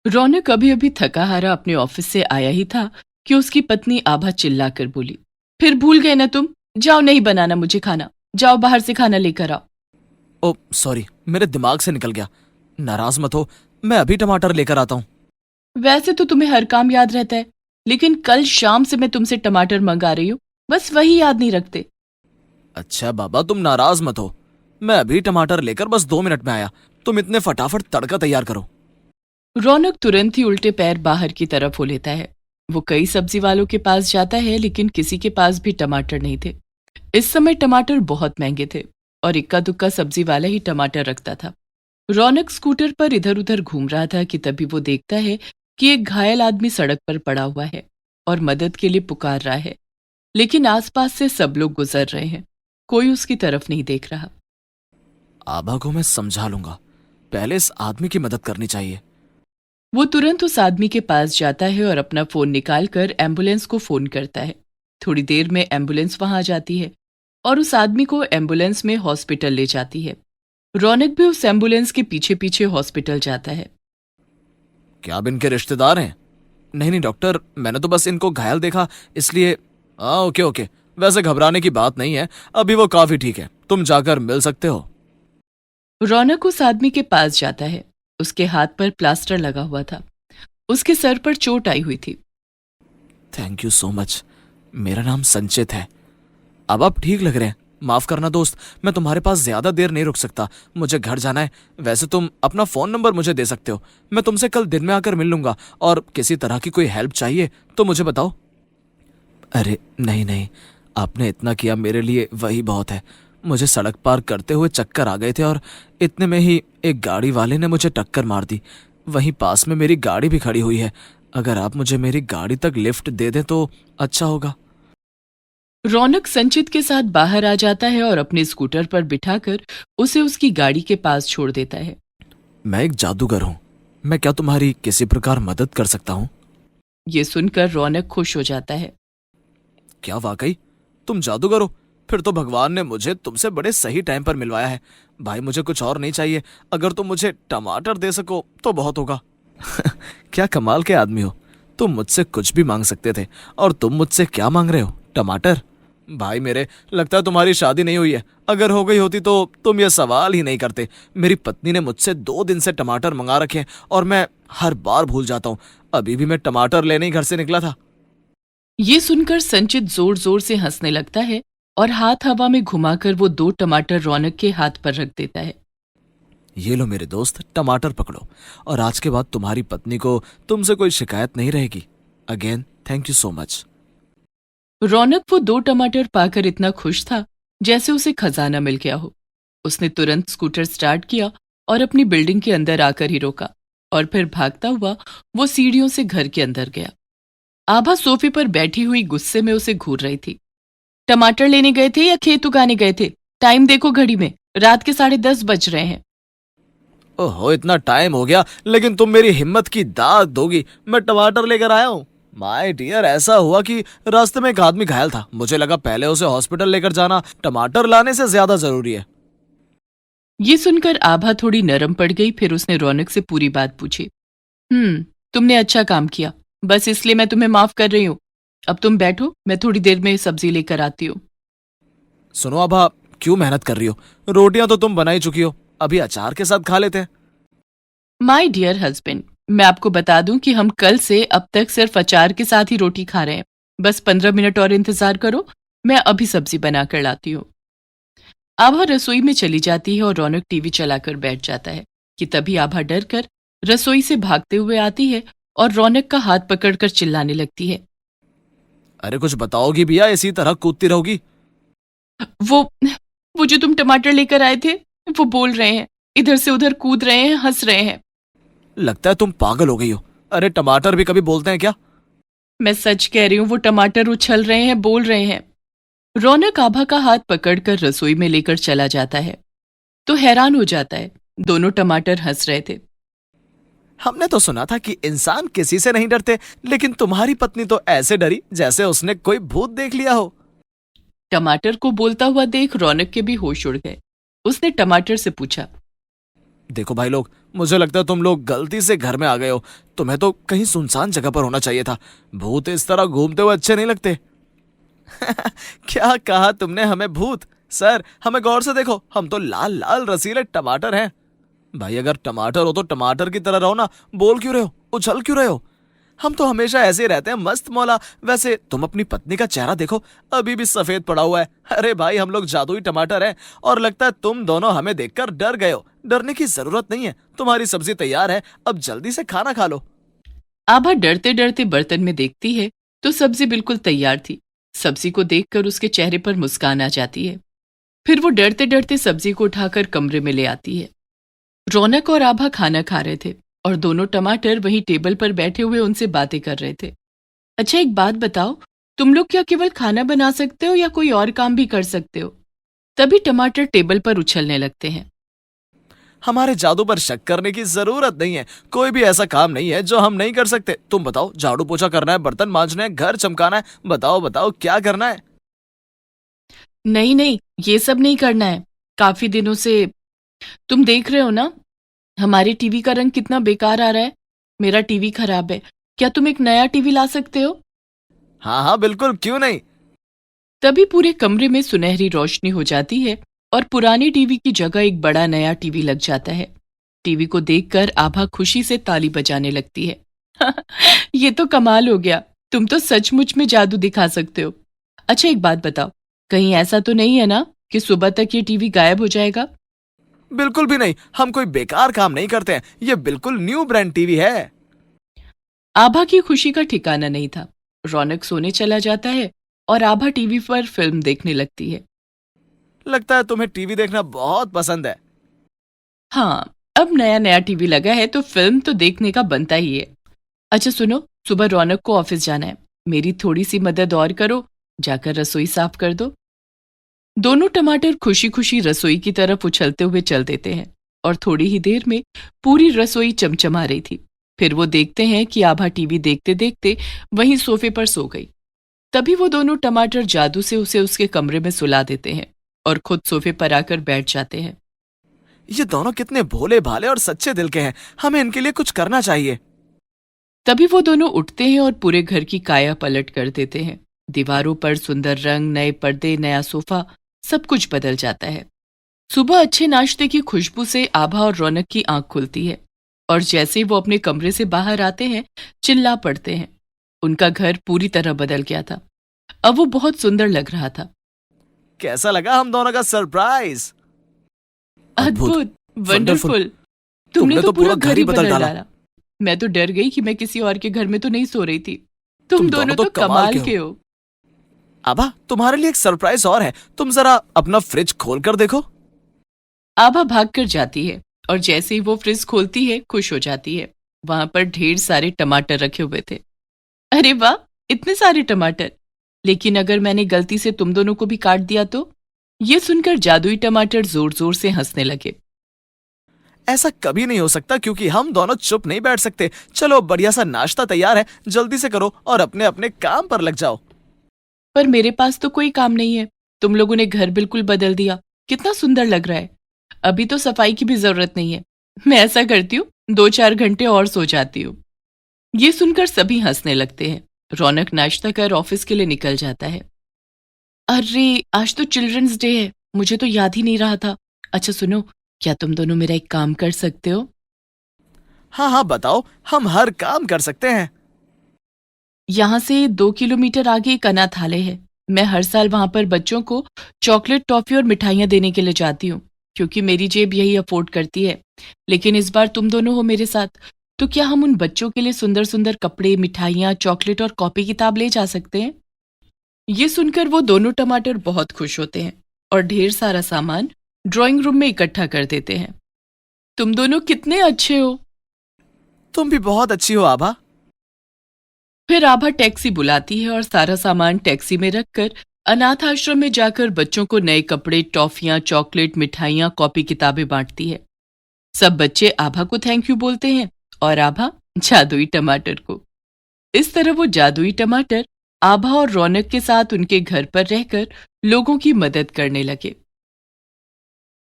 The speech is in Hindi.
रौनक अभी अभी थका हारा अपने ऑफिस से आया ही था कि उसकी पत्नी आभा चिल्लाकर बोली, फिर भूल गए ना तुम? जाओ, नहीं बनाना मुझे खाना। जाओ बाहर से खाना लेकर आओ। ओ सॉरी, मेरे दिमाग से निकल गया। नाराज मत हो, मैं अभी टमाटर लेकर आता हूँ। वैसे तो तुम्हें हर काम याद रहता है, लेकिन कल शाम से मैं तुमसे टमाटर मंगा रही हूँ, बस वही याद नहीं रखते। अच्छा बाबा, तुम नाराज मत हो, मैं अभी टमाटर लेकर बस 2 मिनट में आया। तुम इतने फटाफट तड़का तैयार करो। रौनक तुरंत ही उल्टे पैर बाहर की तरफ हो लेता है। वो कई सब्जी वालों के पास जाता है, लेकिन किसी के पास भी टमाटर नहीं थे। इस समय टमाटर बहुत महंगे थे और इक्का दुक्का सब्जी वाला ही टमाटर रखता था। रौनक स्कूटर पर इधर उधर घूम रहा था कि तभी वो देखता है कि एक घायल आदमी सड़क पर पड़ा हुआ है और मदद के लिए पुकार रहा है, लेकिन आसपास से सब लोग गुजर रहे हैं। कोई उसकी तरफ नहीं देख रहा। आभा को मैं समझा लूंगा, पहले इस आदमी की मदद करनी चाहिए। वो तुरंत उस आदमी के पास जाता है और अपना फोन निकालकर एम्बुलेंस को फोन करता है। थोड़ी देर में एम्बुलेंस वहां आ जाती है और उस आदमी को एम्बुलेंस में हॉस्पिटल ले जाती है। रौनक भी उस एम्बुलेंस के पीछे पीछे हॉस्पिटल जाता है। क्या आप इनके रिश्तेदार हैं? नहीं नहीं डॉक्टर, मैंने तो बस इनको घायल देखा, इसलिए। हाँ ओके ओके, वैसे घबराने की बात नहीं है, अभी वो काफी ठीक है, तुम जाकर मिल सकते हो। रौनक उस आदमी के पास जाता है। उसके हाथ पर प्लास्टर लगा हुआ था। उसके सर पर चोट आई हुई थी। थैंक यू सो मच, मेरा नाम संचित है। अब आप ठीक लग रहे हैं। माफ करना दोस्त, मैं तुम्हारे पास ज्यादा देर नहीं रुक सकता, मुझे घर जाना है। वैसे तुम अपना फोन नंबर मुझे दे सकते हो, मैं तुमसे कल दिन में आकर मिल लूंगा, और किसी तरह की कोई हेल्प चाहिए तो मुझे बताओ। अरे नहीं नहीं, आपने इतना किया मेरे लिए वही बहुत है। मुझे सड़क पार करते हुए चक्कर आ गए थे और इतने में ही एक गाड़ी वाले ने मुझे टक्कर मार दी। वहीं पास में मेरी गाड़ी भी खड़ी हुई है, अगर आप मुझे मेरी गाड़ी तक लिफ्ट दे दें तो अच्छा होगा। रौनक संचित के साथ बाहर आ जाता है और अपने स्कूटर पर बिठाकर उसे उसकी गाड़ी के पास छोड़ देता है। मैं एक जादूगर हूँ, मैं क्या तुम्हारी किसी प्रकार मदद कर सकता हूँ? ये सुनकर रौनक खुश हो जाता है। क्या वाकई तुम जादूगर हो? फिर तो भगवान ने मुझे तुमसे बड़े सही टाइम पर मिलवाया है। भाई मुझे कुछ और नहीं चाहिए, अगर तुम मुझे टमाटर दे सको तो बहुत होगा। क्या कमाल के आदमी हो, तुम मुझसे कुछ भी मांग सकते थे, और तुम मुझसे क्या मांग रहे हो? टमाटर? भाई मेरे, लगता है तुम्हारी शादी नहीं हुई है, अगर हो गई होती तो तुम ये सवाल ही नहीं करते। मेरी पत्नी ने मुझसे 2 दिन से टमाटर मंगा रखे हैं और मैं हर बार भूल जाता हूँ। अभी भी मैं टमाटर लेने ही घर से निकला था। ये सुनकर संचित जोर जोर से हंसने लगता है और हाथ हवा में घुमाकर वो 2 टमाटर रौनक के हाथ पर रख देता है। ये लो मेरे दोस्त, टमाटर पकड़ो, और आज के बाद तुम्हारी पत्नी को तुमसे कोई शिकायत नहीं रहेगी। Again thank you so much. Raunak वो 2 टमाटर पाकर इतना खुश था जैसे उसे खजाना मिल गया हो। उसने तुरंत स्कूटर स्टार्ट किया और अपनी बिल्डिंग के अंदर आकर ही रोका, और फिर भागता हुआ वो सीढ़ियों से घर के अंदर गया। आभा सोफे पर बैठी हुई गुस्से में उसे घूर रही थी। टमाटर लेने गए थे या खेत उगाने गए थे? टाइम देखो घड़ी में, रात के 10:30 बज रहे हैं। ओहो, इतना टाइम हो गया, लेकिन तुम मेरी हिम्मत की दाद दोगी। मैं टमाटर लेकर आया हूँ। माय डियर, ऐसा हुआ कि रास्ते में एक आदमी घायल था, मुझे लगा पहले उसे हॉस्पिटल लेकर जाना टमाटर लाने से ज्यादा जरूरी है। ये सुनकर आभा थोड़ी नरम पड़ गई। फिर उसने रौनक से पूरी बात पूछी। तुमने अच्छा काम किया, बस इसलिए मैं तुम्हें माफ कर रही हूँ। अब तुम बैठो, मैं थोड़ी देर में सब्जी लेकर आती हूँ। सुनो आभा, क्यों मेहनत कर रही हो? रोटियां तो तुम बना ही चुकी हो, अभी अचार के साथ खा लेते हैं। माई डियर हस्बैंड, मैं आपको बता दूं कि हम कल से अब तक सिर्फ अचार के साथ ही रोटी खा रहे हैं। बस 15 मिनट और इंतजार करो, मैं अभी सब्जी बनाकर लाती हूँ। आभा रसोई में चली जाती है और रौनक टीवी चलाकर बैठ जाता है कि तभी आभा डर कर रसोई से भागते हुए आती है और रौनक का हाथ पकड़कर चिल्लाने लगती है। अरे कुछ बताओगी भैया, इसी तरह कूदती रहोगी? वो वो जो तुम टमाटर लेकर आए थे, वो बोल रहे हैं, इधर से उधर कूद रहे हैं, हंस रहे हैं। लगता है तुम पागल हो गई हो। अरे टमाटर भी कभी बोलते हैं क्या? मैं सच कह रही हूँ, वो टमाटर उछल रहे हैं, बोल रहे हैं। रौनक आभा का हाथ पकड़कर रसोई में लेकर चला जाता है तो हैरान हो जाता है, दोनों टमाटर हंस रहे थे। हमने तो सुना था कि इंसान किसी से नहीं डरते, लेकिन तुम्हारी पत्नी तो ऐसे डरी जैसे उसने कोई भूत देख लिया हो। टमाटर को बोलता हुआ देख रौनक के भी होश उड़ गए। उसने टमाटर से पूछा, देखो भाई लोग, मुझे लगता है तुम लोग गलती से घर में आ गए हो। तुम्हें तो कहीं सुनसान जगह पर होना चाहिए था। भूत इस तरह घूमते हुए अच्छे नहीं लगते। क्या कहा तुमने? हमें भूत? सर, हमें गौर से देखो, हम तो लाल लाल रसीले टमाटर हैं। भाई अगर टमाटर हो तो टमाटर की तरह रहो ना। बोल क्यों रहे हो? उछल क्यों रहे हो? हम तो हमेशा ऐसे ही रहते हैं, मस्त मौला। वैसे तुम अपनी पत्नी का चेहरा देखो, अभी भी सफेद पड़ा हुआ है। अरे भाई, हम लोग जादुई टमाटर हैं और लगता है तुम दोनों हमें देखकर डर गए हो। डरने की जरूरत नहीं है, तुम्हारी सब्जी तैयार है, अब जल्दी से खाना खा लो। आभा डरते डरते बर्तन में देखती है तो सब्जी बिल्कुल तैयार थी। सब्जी को देखकर उसके चेहरे पर मुस्कान आ जाती है। फिर वो डरते डरते सब्जी को उठाकर कमरे में ले आती है। रौनक और आभा खाना खा रहे थे और दोनों टमाटर वहीं टेबल पर बैठे हुए उनसे बातें कर रहे थे। अच्छा, एक बात बताओ, तुम लोग क्या केवल खाना बना सकते हो या कोई और काम भी कर सकते हो? तभी टमाटर टेबल पर उछलने लगते हैं। हमारे जादू पर शक करने की जरूरत नहीं है। कोई भी ऐसा काम नहीं है जो हम नहीं कर सकते। तुम बताओ, झाड़ू पोछा करना है, बर्तन मांजने हैं, घर चमकाना है? बताओ बताओ, क्या करना है? नहीं नहीं, ये सब नहीं करना है। काफी दिनों से तुम देख रहे हो ना, हमारे टीवी का रंग कितना बेकार आ रहा है। मेरा टीवी खराब है, क्या तुम एक नया टीवी ला सकते हो? हाँ हाँ बिल्कुल, क्यों नहीं। तभी पूरे कमरे में सुनहरी रोशनी हो जाती है और पुराने टीवी की जगह एक बड़ा नया टीवी लग जाता है। टीवी को देखकर आभा खुशी से ताली बजाने लगती है। ये तो कमाल हो गया, तुम तो सचमुच में जादू दिखा सकते हो। अच्छा, एक बात बताओ, कहीं ऐसा तो नहीं है ना कि सुबह तक ये टीवी गायब हो जाएगा? बिल्कुल भी नहीं, हम कोई बेकार काम नहीं करते हैं। ये बिल्कुल न्यू ब्रांड टीवी है। आभा की खुशी का ठिकाना नहीं था। रौनक सोने चला जाता है और आभा टीवी पर फिल्म देखने लगती है। लगता है तुम्हें टीवी देखना बहुत पसंद है। हाँ, अब नया नया टीवी लगा है तो फिल्म तो देखने का बनता ही है। अच्छा सुनो, सुबह रौनक को ऑफिस जाना है, मेरी थोड़ी सी मदद और करो, जाकर रसोई साफ कर दो। दोनों टमाटर खुशी खुशी रसोई की तरफ उछलते हुए चल देते हैं और थोड़ी ही देर में पूरी रसोई चमचमा रही थी। फिर वो देखते हैं कि आभा टीवी देखते देखते वहीं सोफे पर सो गई। तभी वो दोनों टमाटर जादू से उसे उसके कमरे में सुला देते हैं और खुद सोफे पर आकर बैठ जाते हैं। ये दोनों कितने भोले भाले और सच्चे दिल के हैं। हमें इनके लिए कुछ करना चाहिए। तभी वो दोनों उठते हैं और पूरे घर की काया पलट कर देते हैं। दीवारों पर सुंदर रंग, नए पर्दे, नया सोफा, सब कुछ बदल जाता है। सुबह अच्छे नाश्ते की खुशबू से आभा और रौनक की आंख खुलती है और जैसे ही वो अपने कमरे से बाहर आते हैं, चिल्ला पड़ते हैं। उनका घर पूरी तरह बदल गया था। अब वो बहुत सुंदर लग रहा था। कैसा लगा हम दोनों का सरप्राइज? अद्भुत, वंडरफुल। वंडरफुल। तुमने तो पूरा घर ही बदल डाला। डाला। मैं तो डर गई कि मैं किसी और के घर में तो नहीं सो रही थी। तुम दोनों तो कमाल कमाल के हो। आभा, तुम्हारे लिए एक सरप्राइज और है। तुम जरा अपना फ्रिज खोल कर देखो। आभा भाग कर जाती है और जैसे ही वो फ्रिज खोलती है, खुश हो जाती है। वहां पर ढेर सारे टमाटर रखे हुए थे। अरे वाह, इतने सारे टमाटर! लेकिन अगर मैंने गलती से तुम दोनों को भी काट दिया तो? ये सुनकर जादुई टमाटर जोर जोर से हंसने लगे। ऐसा कभी नहीं हो सकता क्योंकि हम दोनों चुप नहीं बैठ सकते। चलो, बढ़िया सा नाश्ता तैयार है, जल्दी से करो और अपने अपने काम पर लग जाओ। पर मेरे पास तो कोई काम नहीं है। तुम लोगों ने घर बिल्कुल बदल दिया, कितना सुंदर लग रहा है। अभी तो सफाई की भी जरूरत नहीं है। मैं ऐसा करती हूँ, 2-4 घंटे और सो जाती हूँ। ये सुनकर सभी हंसने लगते हैं। रौनक नाश्ता कर ऑफिस के लिए निकल जाता है। अरे, आज तो चिल्ड्रंस डे है, मुझे तो याद ही नहीं रहा था। अच्छा सुनो, क्या तुम दोनों मेरा एक काम कर सकते हो? हाँ हाँ बताओ, हम हर काम कर सकते हैं। यहाँ से 2 किलोमीटर आगे एक अनाथालय है। मैं हर साल वहां पर बच्चों को चॉकलेट, टॉफी और मिठाइयाँ देने के लिए जाती हूँ, क्योंकि मेरी जेब यही अफोर्ड करती है। लेकिन इस बार तुम दोनों हो मेरे साथ, तो क्या हम उन बच्चों के लिए सुंदर सुंदर कपड़े, मिठाइयाँ, चॉकलेट और कॉपी किताब ले जा सकते हैं? ये सुनकर वो दोनों टमाटर बहुत खुश होते हैं और ढेर सारा सामान ड्राइंग रूम में इकट्ठा कर देते हैं। तुम दोनों कितने अच्छे हो! तुम भी बहुत अच्छी हो आभा। फिर आभा टैक्सी बुलाती है और सारा सामान टैक्सी में रखकर अनाथ आश्रम में जाकर बच्चों को नए कपड़े, टॉफियां, चॉकलेट, मिठाइयां, कॉपी किताबें बांटती है। सब बच्चे आभा को थैंक यू बोलते हैं और आभा जादुई टमाटर को। इस तरह वो जादुई टमाटर आभा और रौनक के साथ उनके घर पर रहकर लोगों की मदद करने लगे।